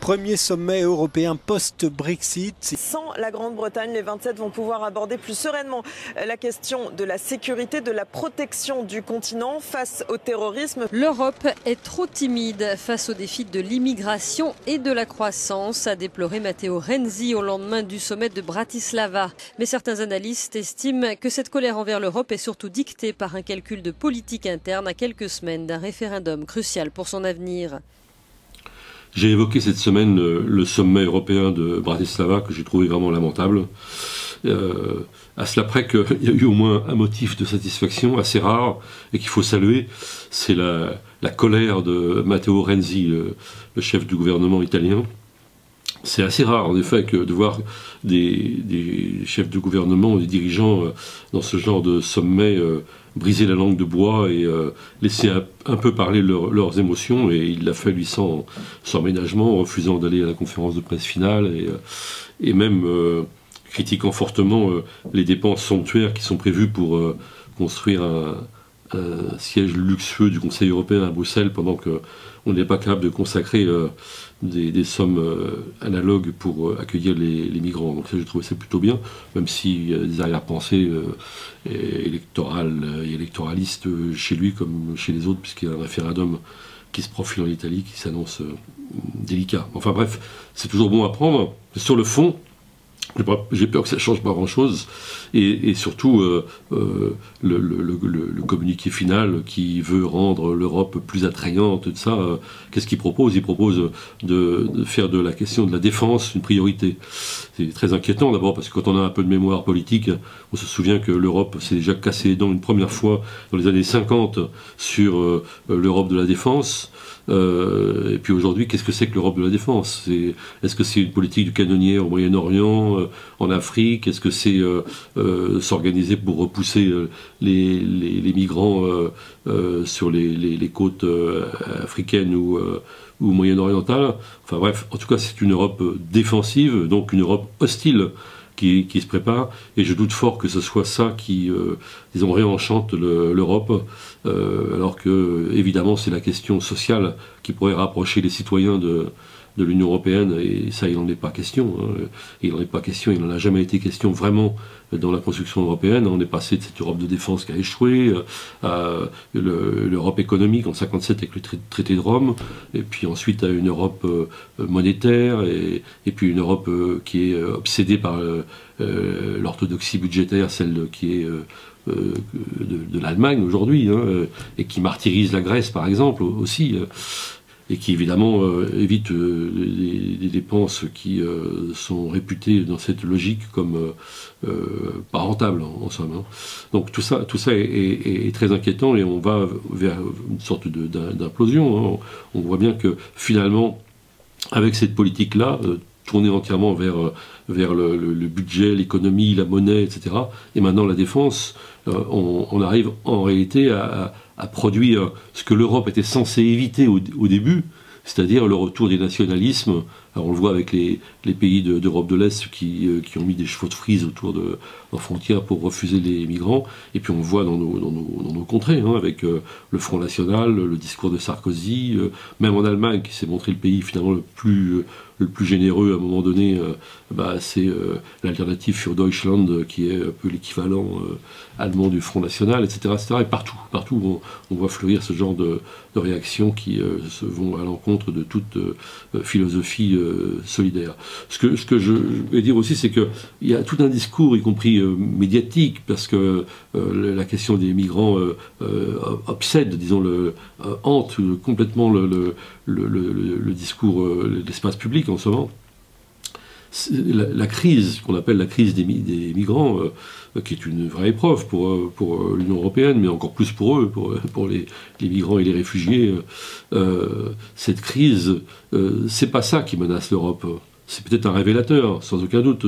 Premier sommet européen post-Brexit. Sans la Grande-Bretagne, les 27 vont pouvoir aborder plus sereinement la question de la sécurité, de la protection du continent face au terrorisme. L'Europe est trop timide face aux défis de l'immigration et de la croissance, a déploré Matteo Renzi au lendemain du sommet de Bratislava. Mais certains analystes estiment que cette colère envers l'Europe est surtout dictée par un calcul de politique interne à quelques semaines d'un référendum crucial pour son avenir. J'ai évoqué cette semaine le sommet européen de Bratislava que j'ai trouvé vraiment lamentable. À cela près qu'il y a eu au moins un motif de satisfaction assez rare et qu'il faut saluer, c'est la colère de Matteo Renzi, le chef du gouvernement italien. C'est assez rare en effet de voir des chefs de gouvernement, des dirigeants dans ce genre de sommet briser la langue de bois et laisser un peu parler leurs émotions, et il l'a fait lui sans ménagement, en refusant d'aller à la conférence de presse finale et même critiquant fortement les dépenses somptuaires qui sont prévues pour construire un siège luxueux du Conseil européen à Bruxelles, pendant qu'on n'est pas capable de consacrer des sommes analogues pour accueillir les migrants. Donc ça, je trouve ça plutôt bien, même s'il y a des arrière-pensées électorales et électoralistes chez lui comme chez les autres, puisqu'il y a un référendum qui se profile en Italie, qui s'annonce délicat. Enfin bref, c'est toujours bon à prendre. Sur le fond, j'ai peur que ça ne change pas grand-chose, et surtout le communiqué final qui veut rendre l'Europe plus attrayante, tout ça, qu'est-ce qu'il propose? Il propose de faire de la question de la défense une priorité. C'est très inquiétant d'abord parce que quand on a un peu de mémoire politique, on se souvient que l'Europe s'est déjà cassé les dents une première fois dans les années 50 sur l'Europe de la défense. Et puis aujourd'hui, qu'est-ce que c'est que l'Europe de la défense? Est-ce que c'est une politique du canonnier au Moyen-Orient, en Afrique? Est-ce que c'est s'organiser pour repousser les migrants sur les côtes africaines ou moyen-orientales? Enfin bref, en tout cas, c'est une Europe défensive, donc une Europe hostile qui se prépare, et je doute fort que ce soit ça qui, disons, réenchante l'Europe, alors que, évidemment, c'est la question sociale qui pourrait rapprocher les citoyens de l'Union européenne, et ça, il n'en est pas question. Hein. Il n'en est pas question, il n'en a jamais été question vraiment dans la construction européenne. On est passé de cette Europe de défense qui a échoué à l'Europe économique en 1957 avec le traité de Rome, et puis ensuite à une Europe monétaire, et puis une Europe qui est obsédée par l'orthodoxie budgétaire, celle qui est de l'Allemagne aujourd'hui, hein, et qui martyrise la Grèce par exemple aussi, et qui évidemment évite des dépenses qui sont réputées dans cette logique comme pas rentables en somme. Hein. Donc tout ça est très inquiétant, et on va vers une sorte d'implosion. Hein. On voit bien que finalement, avec cette politique-là, tournée entièrement vers le budget, l'économie, la monnaie, etc., et maintenant la défense, on arrive en réalité à produire ce que l'Europe était censée éviter au début, c'est-à-dire le retour des nationalismes. Alors on le voit avec les pays d'Europe de l'Est qui ont mis des chevaux de frise autour de leurs frontières pour refuser les migrants, et puis on le voit dans nos contrées, hein, avec le Front National, le discours de Sarkozy, même en Allemagne, qui s'est montré le pays finalement le plus généreux à un moment donné, c'est l'alternative für Deutschland, qui est un peu l'équivalent allemand du Front National, etc. Et partout on voit fleurir ce genre de réactions qui se vont à l'encontre de toute philosophie solidaire. Ce que je vais dire aussi, c'est qu'il y a tout un discours, y compris médiatique, parce que la question des migrants obsède, disons, hante complètement le discours, l'espace public en ce moment. La crise, qu'on appelle la crise des migrants, qui est une vraie épreuve pour l'Union européenne, mais encore plus pour eux, pour les migrants et les réfugiés, cette crise, c'est pas ça qui menace l'Europe. C'est peut-être un révélateur, sans aucun doute,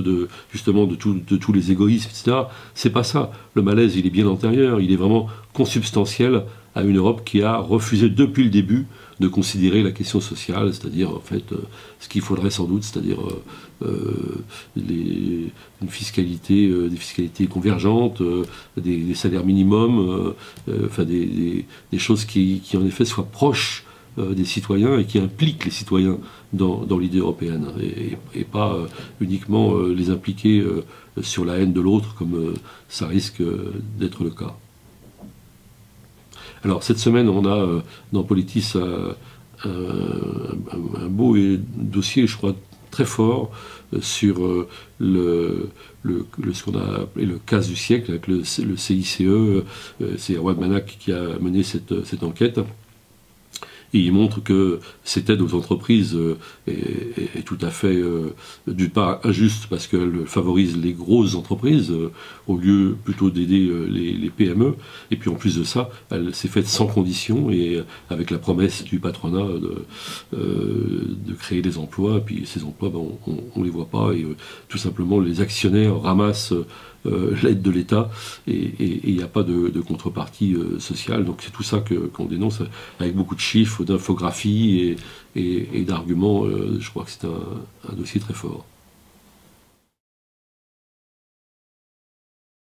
justement de tous les égoïsmes, etc. C'est pas ça. Le malaise, il est bien antérieur, il est vraiment consubstantiel à une Europe qui a refusé depuis le début de considérer la question sociale, c'est-à-dire en fait ce qu'il faudrait sans doute, c'est-à-dire une fiscalité, des fiscalités convergentes, des salaires minimums, enfin des choses qui en effet soient proches des citoyens et qui implique les citoyens dans l'idée européenne et pas uniquement les impliquer sur la haine de l'autre comme ça risque d'être le cas. Alors cette semaine on a dans Politis un beau dossier, je crois, très fort sur ce qu'on a appelé le cas du siècle avec le CICE. C'est Erwan Manac qui a mené cette enquête. Et il montre que cette aide aux entreprises est tout à fait, d'une part, injuste parce qu'elle favorise les grosses entreprises au lieu plutôt d'aider les PME. Et puis en plus de ça, elle s'est faite sans condition et avec la promesse du patronat de créer des emplois. Et puis ces emplois, on ne les voit pas et tout simplement les actionnaires ramassent l'aide de l'État et il n'y a pas de contrepartie sociale. Donc c'est tout ça qu'on dénonce avec beaucoup de chiffres, d'infographies et d'arguments. Je crois que c'est un dossier très fort.